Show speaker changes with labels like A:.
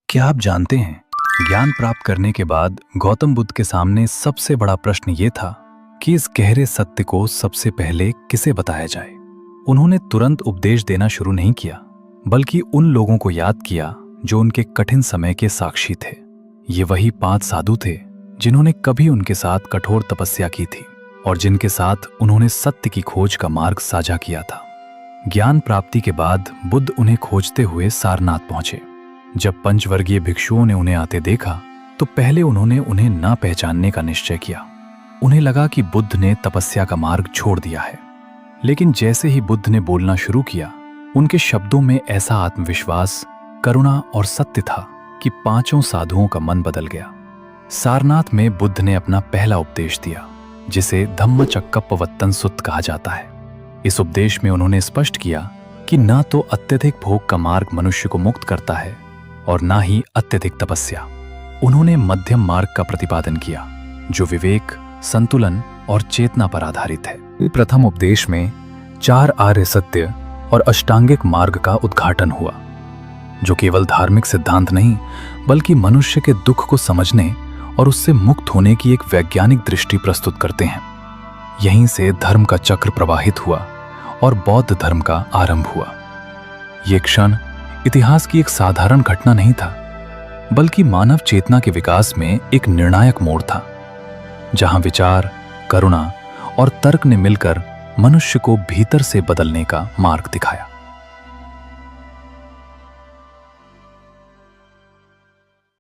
A: क्या आप जानते हैं, ज्ञान प्राप्त करने के बाद गौतम बुद्ध के सामने सबसे बड़ा प्रश्न ये था कि इस गहरे सत्य को सबसे पहले किसे बताया जाए। उन्होंने तुरंत उपदेश देना शुरू नहीं किया, बल्कि उन लोगों को याद किया जो उनके कठिन समय के साक्षी थे। ये वही 5 साधु थे जिन्होंने कभी उनके साथ कठोर तपस्या की थी और जिनके साथ उन्होंने सत्य की खोज का मार्ग साझा किया था। ज्ञान प्राप्ति के बाद बुद्ध उन्हें खोजते हुए सारनाथ पहुंचे। जब पंचवर्गीय भिक्षुओं ने उन्हें आते देखा तो पहले उन्होंने उन्हें ना पहचानने का निश्चय किया। उन्हें लगा कि बुद्ध ने तपस्या का मार्ग छोड़ दिया है। लेकिन जैसे ही बुद्ध ने बोलना शुरू किया, उनके शब्दों में ऐसा आत्मविश्वास, करुणा और सत्य था कि 5 साधुओं का मन बदल गया। सारनाथ में बुद्ध ने अपना पहला उपदेश दिया, जिसे धम्मचक्कपवत्तन सुत्त कहा जाता है। इस उपदेश में उन्होंने स्पष्ट किया कि ना तो अत्यधिक भोग का मार्ग मनुष्य को मुक्त करता है और ना ही अत्यधिक तपस्या। उन्होंने मध्यम मार्ग का प्रतिपादन किया, जो विवेक, संतुलन और चेतना पर आधारित है। प्रथम उपदेश में 4 आर्य सत्य और अष्टांगिक मार्ग का उद्घाटन हुआ, जो केवल धार्मिक सिद्धांत नहीं बल्कि मनुष्य के दुख को समझने और उससे मुक्त होने की एक वैज्ञानिक दृष्टि प्रस्तुत करते हैं। यहीं से धर्म का चक्र प्रवाहित हुआ और बौद्ध धर्म का आरंभ हुआ। ये क्षण इतिहास की एक साधारण घटना नहीं था, बल्कि मानव चेतना के विकास में एक निर्णायक मोड़ था, जहां विचार, करुणा और तर्क ने मिलकर मनुष्य को भीतर से बदलने का मार्ग दिखाया।